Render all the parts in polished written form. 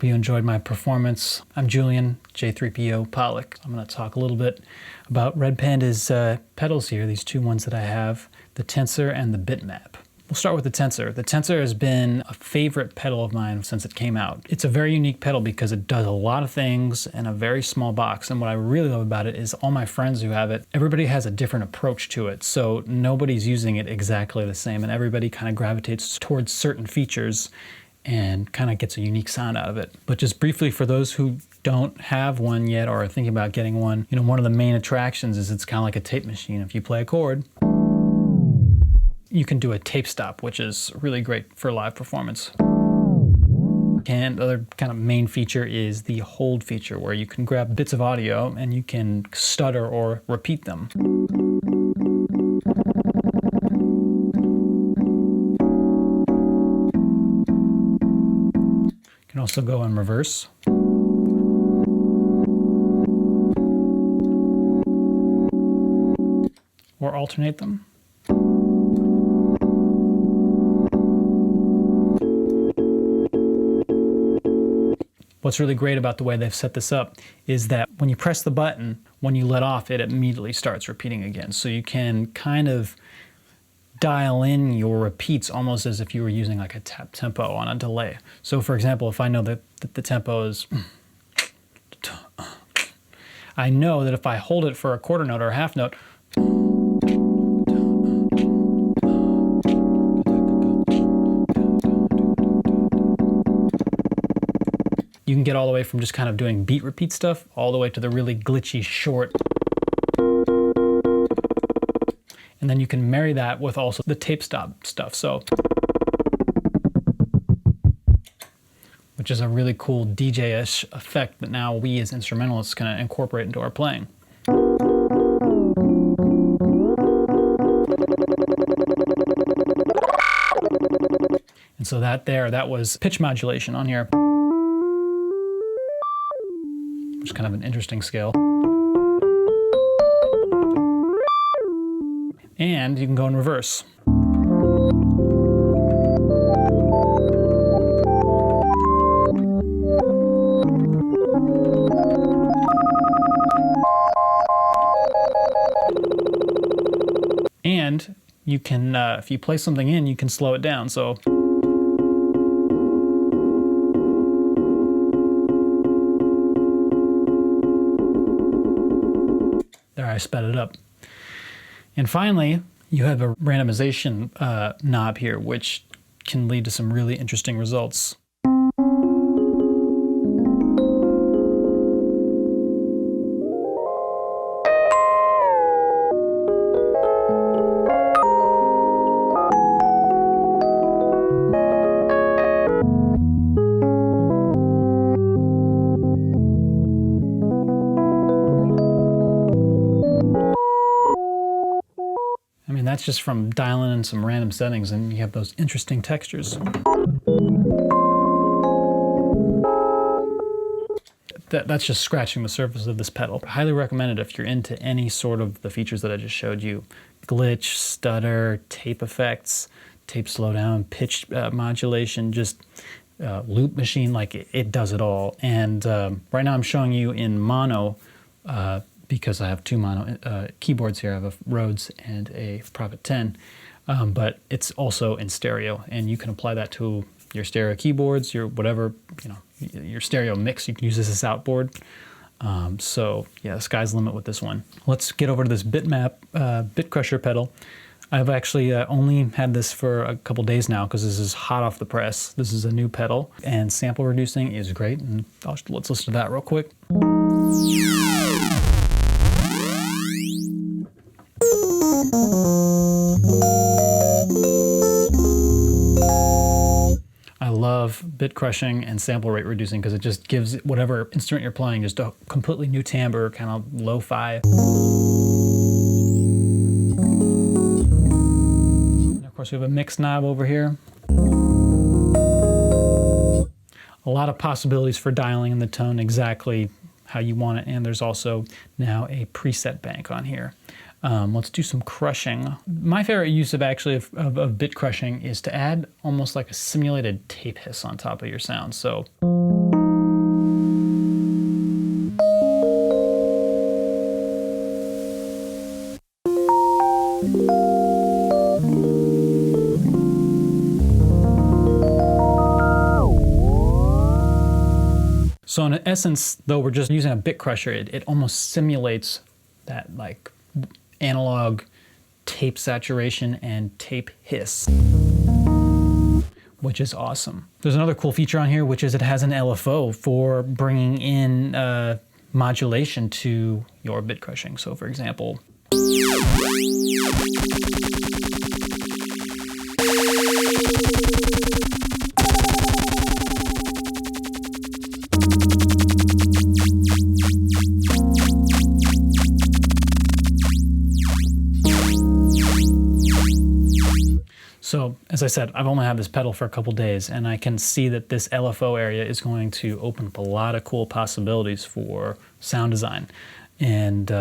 you enjoyed my performance. I'm Julian, J3PO, Pollack. I'm going to talk a little bit about Red Panda's pedals here, these two ones that I have, the Tensor and the Bitmap. We'll start with the Tensor. The Tensor has been a favorite pedal of mine since it came out. It's a very unique pedal because it does a lot of things in a very small box. And what I really love about it is all my friends who have it, everybody has a different approach to it. So nobody's using it exactly the same, and everybody kind of gravitates towards certain features and kind of gets a unique sound out of it. But just briefly, for those who don't have one yet or are thinking about getting one, you know, one of the main attractions is it's kind of like a tape machine. If you play a chord, you can do a tape stop, which is really great for live performance. And the other kind of main feature is the hold feature, where you can grab bits of audio and you can stutter or repeat them. You can also go in reverse. Or alternate them. What's really great about the way they've set this up is that when you press the button, when you let off, it immediately starts repeating again. So you can kind of dial in your repeats almost as if you were using like a tap tempo on a delay. So for example, if I know that the tempo is, I know that if I hold it for a quarter note or a half note, you can get all the way from just kind of doing beat repeat stuff all the way to the really glitchy short. And then you can marry that with also the tape stop stuff. So, which is a really cool DJ-ish effect that now we as instrumentalists can incorporate into our playing. And so that was pitch modulation on here, which is kind of an interesting scale. And you can go in reverse. And you can, if you play something in, you can slow it down. So there, I sped it up. And finally, you have a randomization knob here, which can lead to some really interesting results. I mean, that's just from dialing in some random settings, and you have those interesting textures. That's just scratching the surface of this pedal. I highly recommend it if you're into any sort of the features that I just showed you. Glitch, stutter, tape effects, tape slowdown, pitch modulation, just loop machine, like it does it all. And right now I'm showing you in mono, because I have two mono keyboards here. I have a Rhodes and a Prophet 10, but it's also in stereo, and you can apply that to your stereo keyboards, your whatever, you know, your stereo mix. You can use this as outboard. So yeah, the sky's the limit with this one. Let's get over to this Bitmap Bit Crusher pedal. I've actually only had this for a couple days now because this is hot off the press. This is a new pedal, and sample reducing is great. And let's listen to that real quick. I love bit crushing and sample rate reducing because it just gives whatever instrument you're playing just a completely new timbre, kind of lo-fi. And of course, we have a mix knob over here. A lot of possibilities for dialing in the tone exactly how you want it, and there's also now a preset bank on here. Let's do some crushing. My favorite use of bit crushing is to add almost like a simulated tape hiss on top of your sound. So So in essence, though we're just using a bit crusher, it almost simulates that like analog tape saturation and tape hiss, which is awesome. There's another cool feature on here, which is it has an LFO for bringing in modulation to your bit crushing. So for example, so as I said, I've only had this pedal for a couple days, and I can see that this LFO area is going to open up a lot of cool possibilities for sound design. And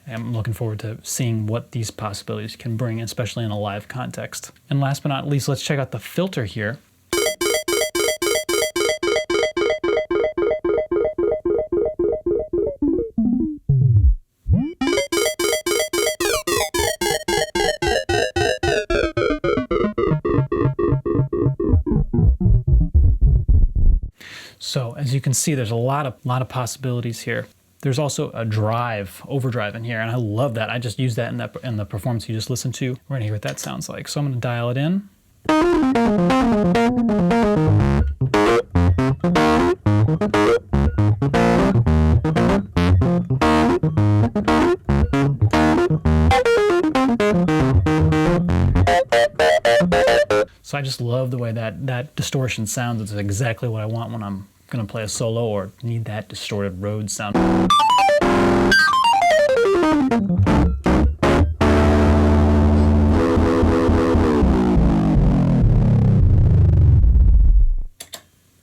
I'm looking forward to seeing what these possibilities can bring, especially in a live context. And last but not least, let's check out the filter here. So as you can see, there's a lot of possibilities here. There's also a drive, overdrive in here, and I love that. I just used that in the performance you just listened to. We're gonna hear what that sounds like. So I'm gonna dial it in. So I just love the way that distortion sounds. It's exactly what I want when I'm gonna play a solo or need that distorted Rhodes sound.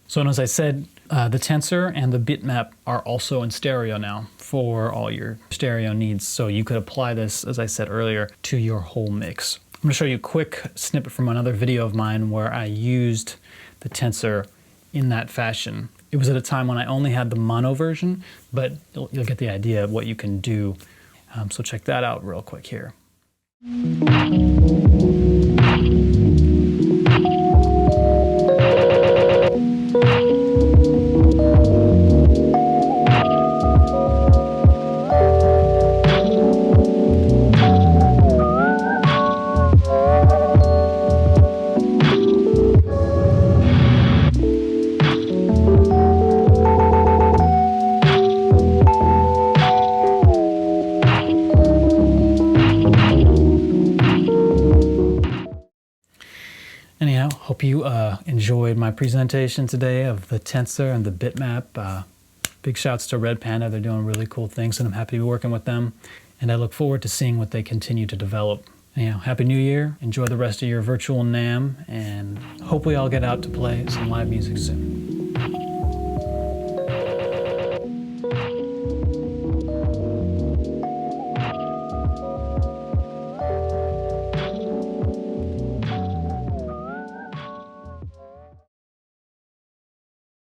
So as I said, the tensor and the bitmap are also in stereo now for all your stereo needs. So you could apply this, as I said earlier, to your whole mix. I'm gonna show you a quick snippet from another video of mine where I used the tensor in that fashion. It was at a time when I only had the mono version, but you'll get the idea of what you can do. So check that out real quick here. Anyhow, hope you enjoyed my presentation today of the tensor and the bitmap. Big shouts to Red Panda. They're doing really cool things, and I'm happy to be working with them. And I look forward to seeing what they continue to develop. Anyhow, Happy New Year. Enjoy the rest of your virtual NAMM, and hope we all get out to play some live music soon.